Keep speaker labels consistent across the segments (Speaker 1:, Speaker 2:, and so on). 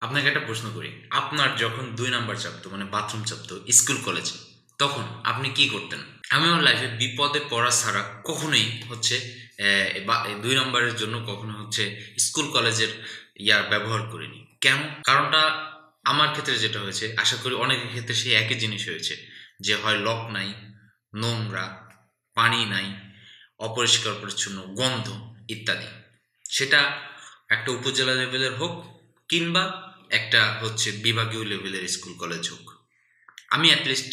Speaker 1: আপনাকে একটা প্রশ্ন করি। আপনার যখন ২ নাম্বার চাপতো মানে বাথরুম চাপতো স্কুল কলেজে, তখন আপনি কি করতেন? আমি আমার লাইফে বিপদে পড়া ছাড়া কখনোই হচ্ছে ২ নাম্বারের জন্য কখনো হচ্ছে স্কুল কলেজের ব্যবহার করিনি। কেন? কারণটা আমার ক্ষেত্রে যেটা হয়েছে, আশা করি অনেকের ক্ষেত্রে সেই একই জিনিস হয়েছে। যে হয় লক নাই, নোংরা, পানি নাই, অপরিষ্কার পরিচ্ছন্ন, গন্ধ ইত্যাদি। সেটা একটা উপজেলা লেভেলের হোক কিংবা একটা হচ্ছে বিভাগীয় লেভেলের স্কুল কলেজ হোক। আমি অ্যাটলিস্ট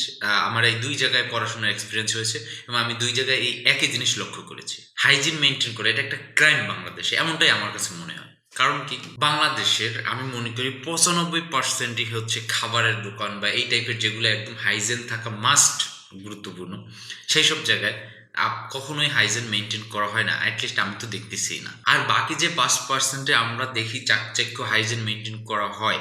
Speaker 1: আমার এই ২ জায়গায় পড়াশোনার এক্সপেরিয়েন্স হয়েছে এবং আমি ২ জায়গায় এই একই জিনিস লক্ষ্য করেছি। হাইজিন মেইনটেইন করা এটা একটা ক্রাইম বাংলাদেশে। এমনটাই আমার কাছে মনে হয়। কারণ কি? বাংলাদেশের আমি মনে করি ৯৫% ই হচ্ছে খাবারের দোকান বা এই টাইপের যেগুলো একদম হাইজিন থাকা মাস্ট গুরুত্বপূর্ণ। সেইসব জায়গায় কখনোই হাইজিন মেইনটেইন করা হয় না। এটলিস্ট আমি তো দেখতেছিই না। আর বাকি যে ৫% এ আমরা দেখি চাকচিক্য হাইজিন মেইনটেইন করা হয়,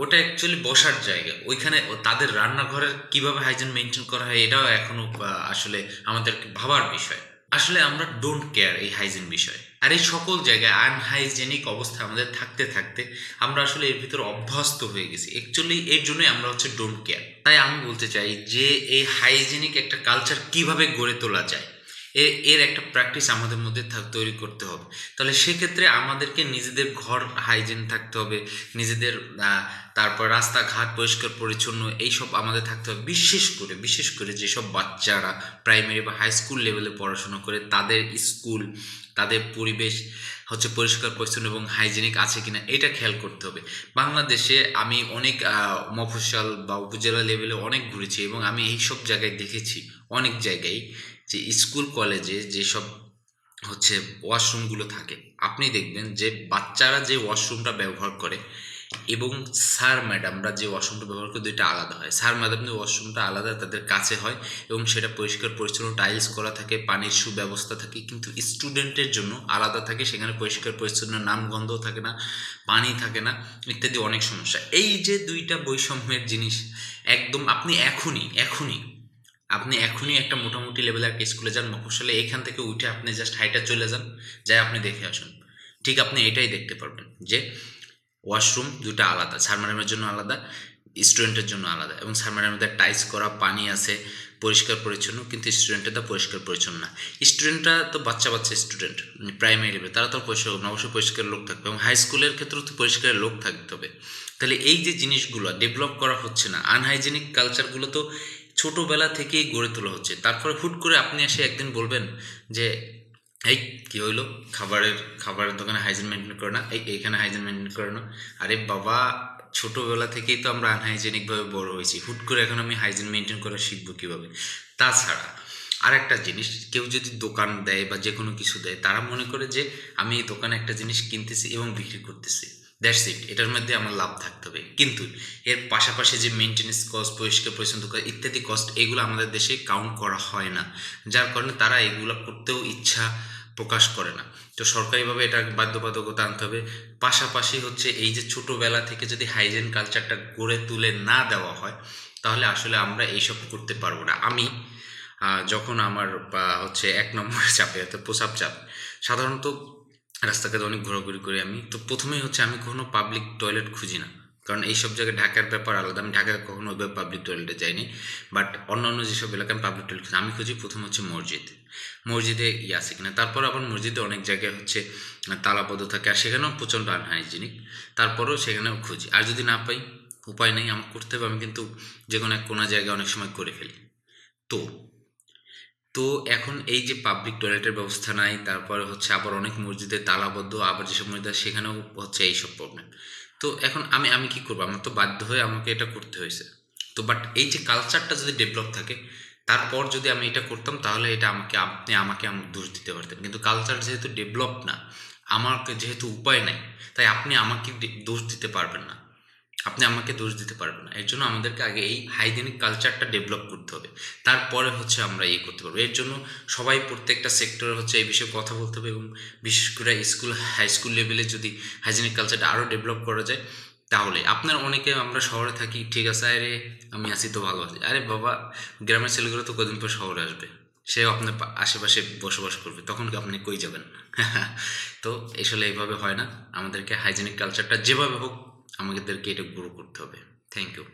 Speaker 1: ওটা অ্যাকচুয়ালি বসার জায়গা। ওইখানে তাদের রান্নাঘরের কিভাবে হাইজিন মেইনটেইন করা হয় এটাও এখনো আসলে আমাদেরকে ভাবার বিষয়। আসলে আমরা ডোন্ট কেয়ার এই হাইজিন বিষয়ে। আর এই সকল জায়গায় আনহাইজেনিক অবস্থা আমাদের থাকতে, থাকতে আমরা আসলে এর ভিতরে অভ্যস্ত হয়ে গেছি। অ্যাকচুয়ালি এর জন্যই আমরা হচ্ছে ডোন্ট কেয়ার। তাই আমি বলতে চাই যে এই হাইজেনিক একটা কালচার কিভাবে গড়ে তোলা যায়? এর একটা প্র্যাকটিস আমাদের মধ্যে তৈরি করতে হবে। তাহলে সেক্ষেত্রে আমাদেরকে নিজেদের ঘর হাইজিন থাকতে হবে, নিজেদের তারপর রাস্তাঘাট পরিষ্কার পরিচ্ছন্ন এইসব আমাদের থাকতে হবে। বিশেষ করে যেসব বাচ্চারা প্রাইমারি বা হাই স্কুল লেভেলে পড়াশোনা করে তাদের স্কুল, তাদের পরিবেশ হচ্ছে পরিষ্কার পরিচ্ছন্ন এবং হাইজেনিক আছে কিনা এটা খেয়াল করতে হবে। বাংলাদেশে আমি অনেক মফস্বল বা উপজেলা লেভেলে অনেক ঘুরেছি এবং আমি এইসব জায়গায় দেখেছি অনেক জায়গায় যে স্কুল কলেজে যেসব হচ্ছে ওয়াশরুমগুলো থাকে, আপনি দেখবেন যে বাচ্চারা যে ওয়াশরুমটা ব্যবহার করে এবং স্যার ম্যাডামরা যে ওয়াশরুমটা ব্যবহার করে দুইটা আলাদা হয়। স্যার ম্যাডামদের ওয়াশরুমটা আলাদা তাদের কাছে হয় এবং সেটা পরিষ্কার পরিচ্ছন্ন টাইলস করা থাকে, পানির সুব্যবস্থা থাকে, কিন্তু স্টুডেন্টের জন্য আলাদা থাকে। সেখানে পরিষ্কার পরিচ্ছন্ন নামগন্ধও থাকে না, পানি থাকে না, ইত্যাদি অনেক সমস্যা। এই যে দুইটা বৈষম্যের জিনিস একদম আপনি এখনই একটা মোটামুটি লেভেলের একটা স্কুলে যান মফস্বলে, এখান থেকে উঠে আপনি জাস্ট হাইটা চলে যান, যাই আপনি দেখে আসুন। ঠিক আপনি এটাই দেখতে পারবেন যে ওয়াশরুম দুটা আলাদা, স্যার ম্যাডামের জন্য আলাদা, স্টুডেন্টের জন্য আলাদা, এবং স্যার ম্যাডামের টাইলস করা, পানি আছে, পরিষ্কার পরিচ্ছন্ন, কিন্তু স্টুডেন্টের তো পরিষ্কার পরিচ্ছন্ন না। স্টুডেন্টরা তো বাচ্চা বাচ্চা স্টুডেন্ট, প্রাইমারি লেভেল, তারা তো পরিষ্কার না, অবশ্যই পরিষ্কার লোক থাকবে এবং হাই স্কুলের ক্ষেত্রেও তো পরিষ্কার লোক থাকতে হবে। তাহলে এই যে জিনিসগুলো ডেভেলপ করা হচ্ছে না, আনহাইজেনিক কালচারগুলো তো ছোটোবেলা থেকেই গড়ে তোলা হচ্ছে। তারপরে হুট করে আপনি এসে একদিন বলবেন যে এই কি হইলো, খাবারের দোকানে হাইজিন মেনটেন করে না, এইখানে হাইজিন মেনটেন করে না। আরে বাবা, ছোটোবেলা থেকেই তো আমরা আনহাইজেনিকভাবে বড় হয়েছি, হুট করে এখন আমি হাইজিন মেনটেন করা শিখবো কীভাবে? তাছাড়া আর একটা জিনিস, কেউ যদি দোকান দেয় বা যে কোনো কিছু দেয়, তারা মনে করে যে আমি এই দোকানে একটা জিনিস কিনতেছি এবং বিক্রি করতেছি, দ্যাটস ইট, এটার মধ্যে আমার লাভ থাকতে হবে। কিন্তু এর পাশাপাশি যে মেনটেন্যান্স কস্ট, পরিষ্কার পরিচ্ছন্ন ইত্যাদি কস্ট, এগুলো আমাদের দেশে কাউন্ট করা হয় না, যার কারণে তারা এগুলো করতেও ইচ্ছা প্রকাশ করে না। তো সরকারিভাবে এটা বাধ্যবাধকতা আনতে হবে। পাশাপাশি হচ্ছে এই যে ছোটোবেলা থেকে যদি হাইজিন কালচারটা গড়ে তুলে না দেওয়া হয়, তাহলে আসলে আমরা এইসব করতে পারবো না। আমি যখন আমার হচ্ছে ১ নম্বরে চাপে অর্থাৎ প্রস্রাব চাপ, সাধারণত রাস্তাঘাটে অনেক ঘোরাঘুরি করি আমি। তো প্রথমেই হচ্ছে আমি কখনো পাবলিক টয়লেট খুঁজি না। কারণ এইসব জায়গায় ঢাকার ব্যাপার আলাদা। আমি ঢাকায় কখনো ওইভাবে পাবলিক টয়লেটে যাইনি। বাট অন্যান্য যেসব এলাকায় আমি পাবলিক টয়লেট খুঁজি, আমি খুঁজি প্রথম হচ্ছে মসজিদ। মসজিদে আছে কিনা। তারপর আবার মসজিদে অনেক জায়গায় হচ্ছে তালাবদ্ধ থাকে আর সেখানেও প্রচণ্ড আনহাইজেনিক। তারপরেও সেখানেও খুঁজি। আর যদি না পাই, উপায় নেই, আমার করতে হবে। আমি কিন্তু যেকোনো এক কোনা জায়গায় অনেক সময় করে ফেলি। তো তো এখন এই যে পাবলিক টয়লেটের ব্যবস্থা নাই, তারপরে হচ্ছে আবার অনেক মসজিদে তালাবদ্ধ, আবার যেসব মসজিদ আছে সেখানেও হচ্ছে এইসব প্রবলেম। তো এখন আমি আমি কি করবো? আমার তো বাধ্য হয়ে আমাকে এটা করতে হয়েছে। তো বাট এই যে কালচারটা যদি ডেভেলপ থাকে, তারপর যদি আমি এটা করতাম, তাহলে এটা আপনি আমাকে দোষ দিতে পারতেন। কিন্তু কালচার যেহেতু ডেভেলপ না, আমাকে যেহেতু উপায় নাই, তাই আপনি আমাকে দোষ দিতে পারবেন না। আপনি আমাকে দোষ দিতে পারবেন না। এর জন্য আমাদেরকে আগে এই হাইজেনিক কালচারটা ডেভেলপ করতে হবে। তারপরে হচ্ছে আমরা ইয়ে করতে পারবো। এর জন্য সবাই প্রত্যেকটা সেক্টরে হচ্ছে এই বিষয়ে কথা বলতে হবে এবং বিশেষ করে হাই স্কুল লেভেলে যদি হাইজেনিক কালচারটা আরও ডেভেলপ করা যায়, তাহলে আপনার অনেকে আমরা শহরে থাকি, ঠিক আছে, আরে আমি আছি তো ভালো আছি। আরে বাবা, গ্রামের ছেলেগুলো তো কদিন পর শহরে আসবে। সেও আপনার আশেপাশে বসবাস করবে। তখন কি আপনি কই যাবেন? তো আসলে এইভাবে হয় না। আমাদেরকে হাইজেনিক কালচারটা যেভাবে হোক আমাদেরকে এটা গ্রো করতে হবে। Thank you.